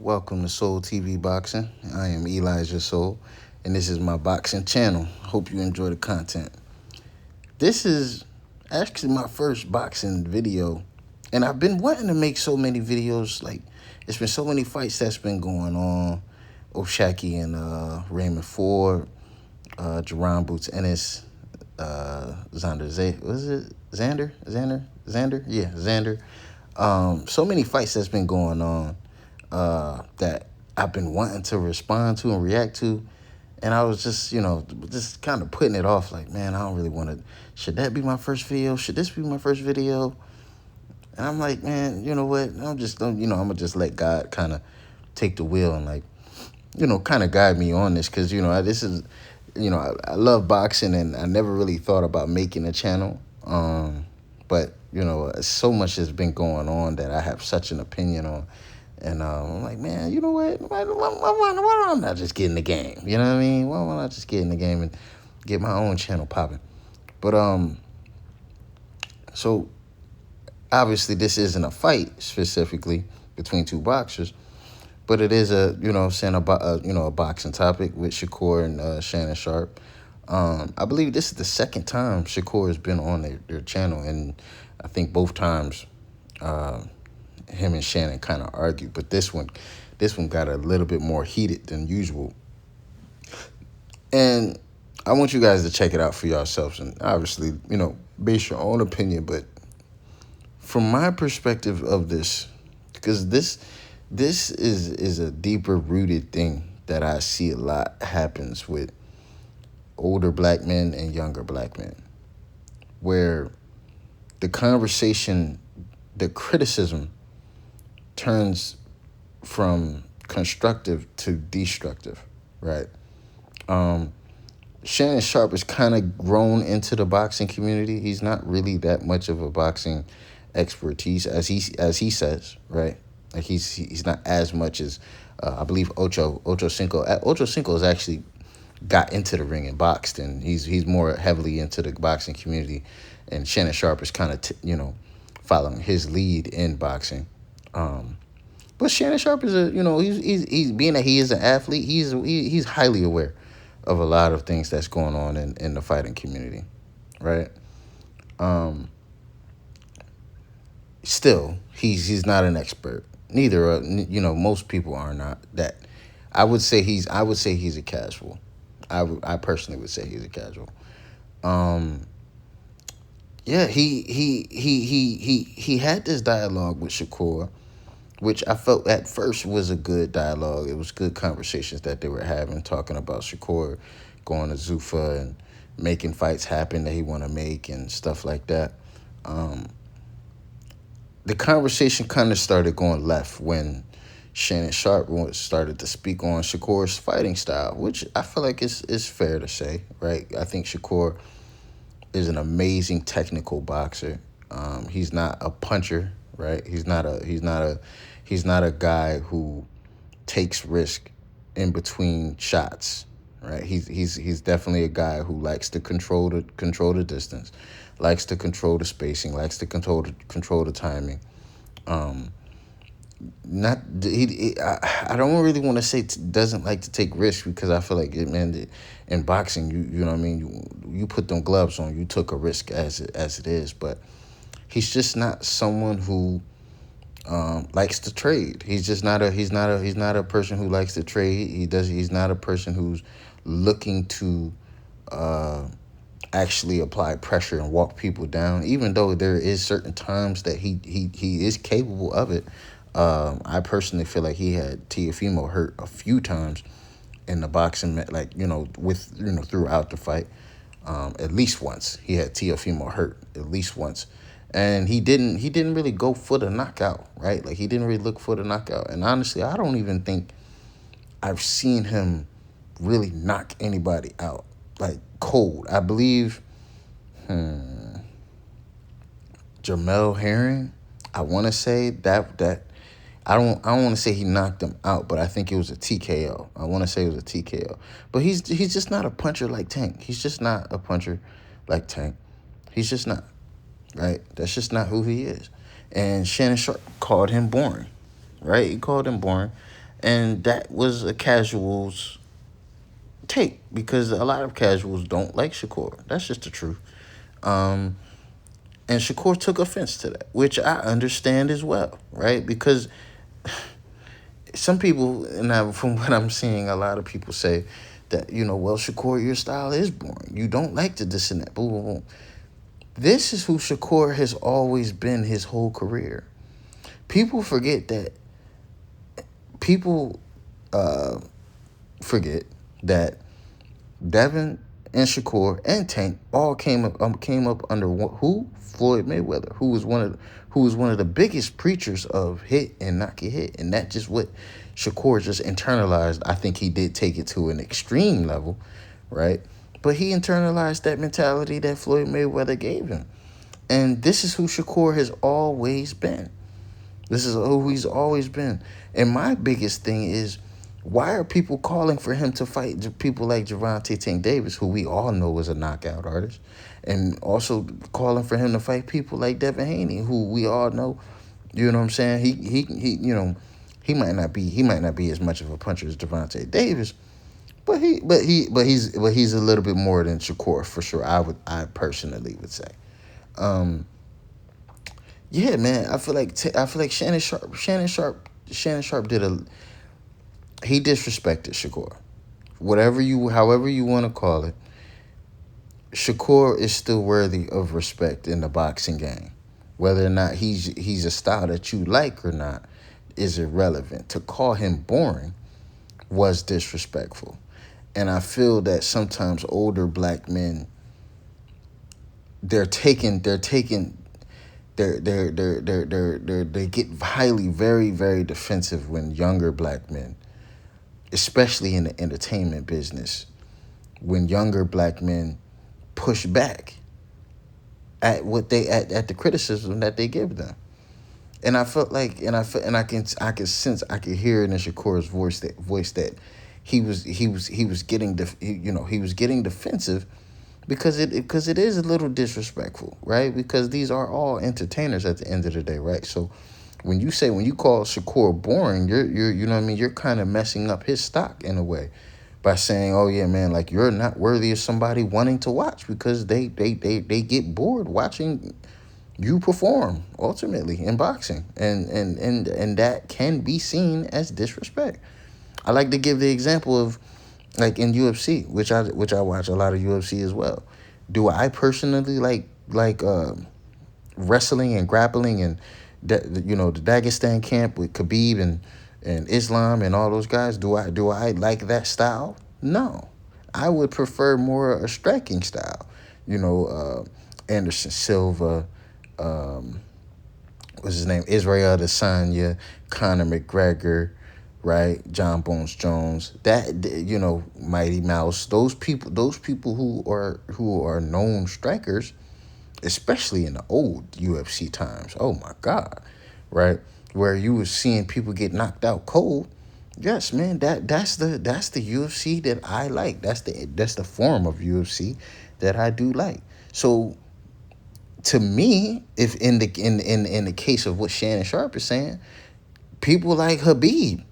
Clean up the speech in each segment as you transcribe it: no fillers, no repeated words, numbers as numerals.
Welcome to Soul TV Boxing. I am Elijah Soul, and this is my boxing channel. Hope you enjoy the content. This is actually my first boxing video, and I've been wanting to make so many videos. Like, it's been so many fights that's been going on. O'Shaquie and Raymond Ford, Jerron Boots Ennis, Xander? Yeah, Xander. So many fights that's been going on that I've been wanting to respond to and react to. And I was just kind of putting it off. Like, man, I don't really want to. Should that be my first video? Should this be my first video? And I'm like, man, you know what? I'm gonna just let God kind of take the wheel and kind of guide me on this, because this is, I love boxing, and I never really thought about making a channel. But so much has been going on that I have such an opinion on. And I'm like, man, you know what? Why don't I not just get in the game? You know what I mean? Why don't I just get in the game and get my own channel popping? But so obviously this isn't a fight specifically between two boxers, but it is a a boxing topic with Shakur and Shannon Sharpe. I believe this is the second time Shakur has been on their channel, and I think both times him and Shannon kind of argued, but this one got a little bit more heated than usual. And I want you guys to check it out for yourselves, and obviously, base your own opinion. But from my perspective of this, because this is a deeper rooted thing that I see a lot happens with older black men and younger black men, where the conversation, the criticism turns from constructive to destructive, right? Shannon Sharpe has kind of grown into the boxing community. He's not really that much of a boxing expertise as he says, right? Like he's not as much as I believe Ocho Cinco. Ocho Cinco has actually got into the ring and boxed, and he's more heavily into the boxing community, and Shannon Sharpe is kind of following his lead in boxing. But Shannon Sharpe is he's being that he is an athlete, he's highly aware of a lot of things that's going on in the fighting community, right? Still, he's not an expert. Neither most people are not that. I would say he's a casual. I personally would say he's a casual. Yeah, he had this dialogue with Shakur, which I felt at first was a good dialogue. It was good conversations that they were having, talking about Shakur going to Zuffa and making fights happen that he want to make and stuff like that. The conversation kind of started going left when Shannon Sharpe started to speak on Shakur's fighting style, which I feel like is fair to say, right? I think Shakur is an amazing technical boxer. He's not a puncher, right? He's not a guy who takes risk in between shots, right? He's definitely a guy who likes to control the distance, likes to control the spacing, likes to control the timing. I don't really want to say doesn't like to take risks, because I feel like in boxing, you know what I mean, you put them gloves on, you took a risk as it is. But he's just not someone who likes to trade. He's not a person who likes to trade. He's not a person who's looking to actually apply pressure and walk people down, even though there is certain times that he is capable of it. I personally feel like he had Teofimo hurt a few times in the boxing, throughout the fight. At least once he had Teofimo hurt, at least once. And he didn't really go for the knockout, right? Like, he didn't really look for the knockout. And honestly, I don't even think I've seen him really knock anybody out, like, cold. I believe Jamel Herring, I want to say that I don't want to say he knocked him out, but I think it was a TKO. I want to say it was a TKO. But he's just not a puncher like Tank. He's just not a puncher like Tank. He's just not. Right? That's just not who he is. And Shannon Sharpe called him boring, right? He called him boring. And that was a casual's take because a lot of casuals don't like Shakur. That's just the truth. Um, and Shakur took offense to that, which I understand as well, right? Because some people, and from what I'm seeing, a lot of people say that, well, Shakur, your style is boring. You don't like to this and that. Boom, boom, boom. This is who Shakur has always been his whole career. People forget that. People forget that Devin and Shakur and Tank all came up under who? Floyd Mayweather, who was one of the biggest preachers of hit and not get hit, and that's just what Shakur just internalized. I think he did take it to an extreme level, right? But he internalized that mentality that Floyd Mayweather gave him, and this is who Shakur has always been. This is who he's always been. And my biggest thing is, why are people calling for him to fight people like Gervonta Tank Davis, who we all know is a knockout artist, and also calling for him to fight people like Devin Haney, who we all know, you know what I'm saying? He might not be as much of a puncher as Gervonta Davis, but he's a little bit more than Shakur for sure. I personally would say. Um, yeah, man. I feel like Shannon Sharpe he disrespected Shakur. However you want to call it, Shakur is still worthy of respect in the boxing game. Whether or not he's a style that you like or not is irrelevant. To call him boring was disrespectful. And I feel that sometimes older black men, they're taking they get highly, very, very defensive when younger black men, especially in the entertainment business, when younger black men push back at at the criticism that they give them. And I felt like, and I could hear it in Shakur's voice that he was getting he was getting defensive because it is a little disrespectful, right? Because these are all entertainers at the end of the day, right? So when you call Shakur boring, you're you know what I mean, you're kind of messing up his stock in a way by saying, oh yeah, man, like you're not worthy of somebody wanting to watch because they get bored watching you perform ultimately in boxing, and that can be seen as disrespect. I like to give the example of, like, in UFC, which I watch a lot of UFC as well. Do I personally like wrestling and grappling and the Dagestan camp with Khabib and Islam and all those guys? Do I like that style? No, I would prefer more a striking style. Anderson Silva, um, what's his name? Israel Adesanya, Conor McGregor, right? John Bones Jones, Mighty Mouse. Those people who are known strikers, especially in the old UFC times. Oh my God, right? Where you were seeing people get knocked out cold. Yes, man. That's the UFC that I like. That's the form of UFC that I do like. So to me, if in the case of what Shannon Sharpe is saying, people like Khabib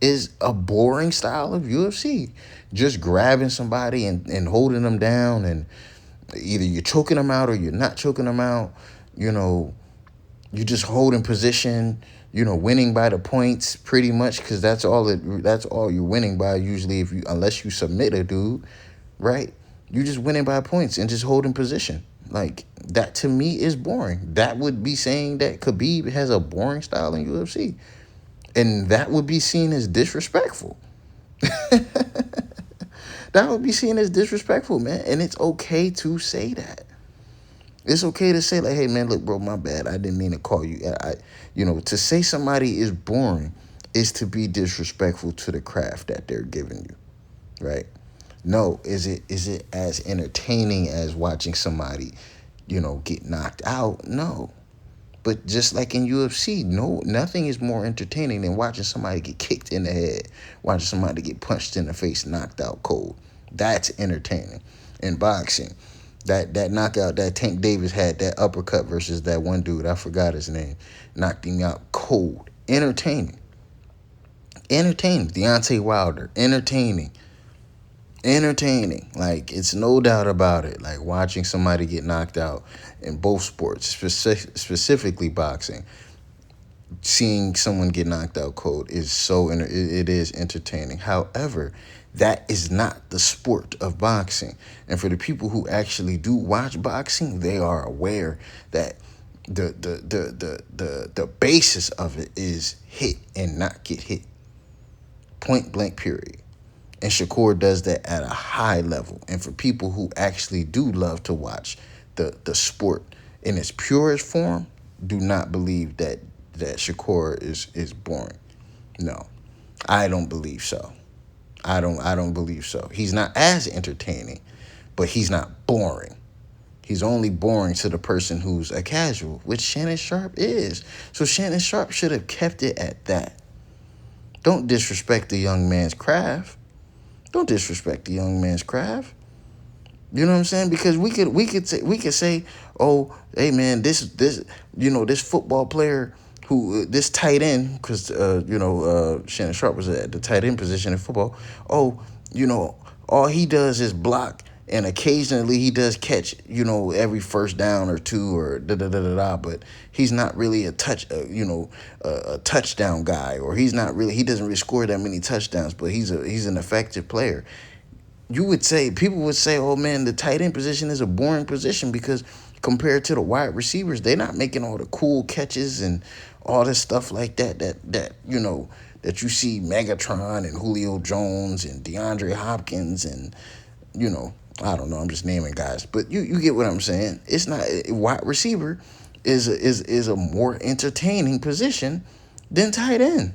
is a boring style of UFC. Just grabbing somebody and holding them down, and either you're choking them out or you're not choking them out. You know, you just holding position. Winning by the points pretty much, because that's all you're winning by usually, unless you submit a dude, right? You just winning by points and just holding position. Like, that to me is boring. That would be saying that Khabib has a boring style in UFC. And that would be seen as disrespectful. That would be seen as disrespectful, man. And it's okay to say that. It's okay to say, like, hey, man, look, bro, my bad. I didn't mean to call you. To say somebody is boring is to be disrespectful to the craft that they're giving you, right? No, is it as entertaining as watching somebody, get knocked out? No. But just like in UFC, no, nothing is more entertaining than watching somebody get kicked in the head, watching somebody get punched in the face, knocked out cold. That's entertaining. In boxing, that knockout that Tank Davis had, that uppercut versus that one dude, I forgot his name, knocked him out cold. Entertaining. Entertaining. Deontay Wilder. Entertaining. Like, it's no doubt about it. Like, watching somebody get knocked out in both sports, specifically boxing, seeing someone get knocked out cold is it is entertaining. However, that is not the sport of boxing. And for the people who actually do watch boxing, they are aware that the basis of it is hit and not get hit. Point blank, period. And Shakur does that at a high level. And for people who actually do love to watch the sport in its purest form, do not believe that Shakur is boring. No, I don't believe so. I don't believe so. He's not as entertaining, but he's not boring. He's only boring to the person who's a casual, which Shannon Sharpe is. So Shannon Sharpe should have kept it at that. Don't disrespect the young man's craft. Don't disrespect the young man's craft. You know what I'm saying? Because we could say, oh, hey man, this football player who this tight end, because Shannon Sharpe was at the tight end position in football. Oh, all he does is block, and occasionally he does catch, every first down or two or da da da da da. But he's not really a touchdown guy, or he doesn't really score that many touchdowns. But he's an effective player. People would say, oh man, the tight end position is a boring position because compared to the wide receivers, they're not making all the cool catches and all this stuff like that that you see Megatron and Julio Jones and DeAndre Hopkins and, I don't know, I'm just naming guys. But you get what I'm saying. It's not, wide receiver is a more entertaining position than tight end.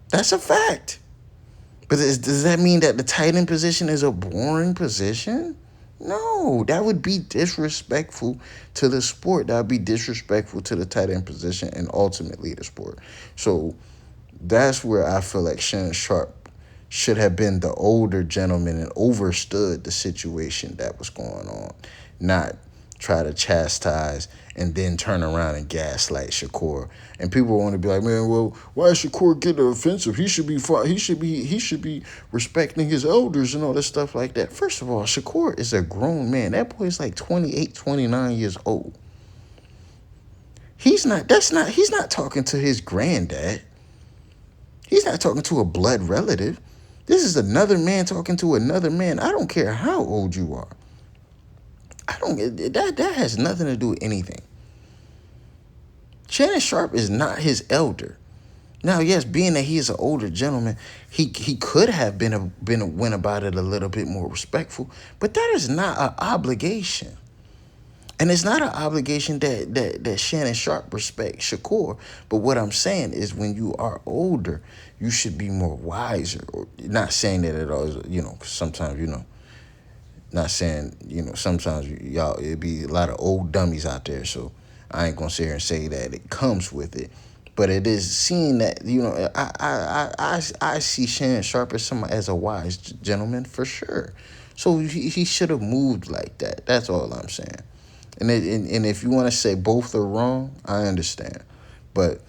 That's a fact. But does that mean that the tight end position is a boring position? No, that would be disrespectful to the sport. That would be disrespectful to the tight end position and ultimately the sport. So that's where I feel like Shannon Sharpe should have been the older gentleman and overstood the situation that was going on, not try to chastise and then turn around and gaslight Shakur. And people want to be like, man, well, why is Shakur getting offensive? He should be respecting his elders and all this stuff like that. First of all, Shakur is a grown man. That boy is like 28, 29 years old. He's not talking to his granddad. He's not talking to a blood relative. This is another man talking to another man. I don't care how old you are. That has nothing to do with anything. Shannon Sharpe is not his elder. Now, yes, being that he is an older gentleman, he could have went about it a little bit more respectful, but that is not an obligation. And it's not an obligation that Shannon Sharpe respects Shakur. But what I'm saying is when you are older, you should be more wiser. Or not saying that at all, because sometimes, not saying, sometimes y'all, it'd be a lot of old dummies out there. So I ain't going to sit here and say that it comes with it. But it is seeing that, I see Shannon Sharpe as a wise gentleman for sure. So he should have moved like that. That's all I'm saying. And if you want to say both are wrong, I understand. But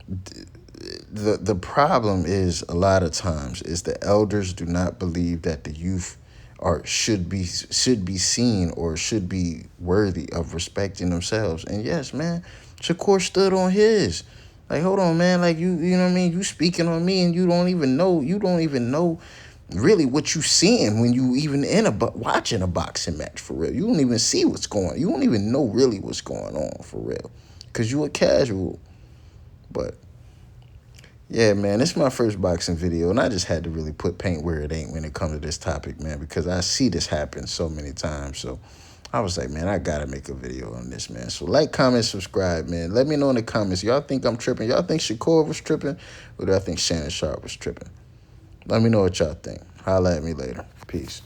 the problem is a lot of times is the elders do not believe that the youth should be seen or should be worthy of respecting themselves. And yes, man, Shakur stood on his. Like, hold on, man. Like, you know what I mean? You speaking on me and you don't even know really what you seeing when you even watching a boxing match for real. You don't even see what's going on. You don't even know really what's going on for real because you a casual. But yeah, man, it's my first boxing video, and I just had to really put paint where it ain't when it comes to this topic, man, because I see this happen so many times. So I was like, man, I got to make a video on this, man. So like, comment, subscribe, man. Let me know in the comments. Y'all think I'm tripping? Y'all think Shakur was tripping? Or do I think Shannon Sharpe was tripping? Let me know what y'all think. Holla at me later. Peace.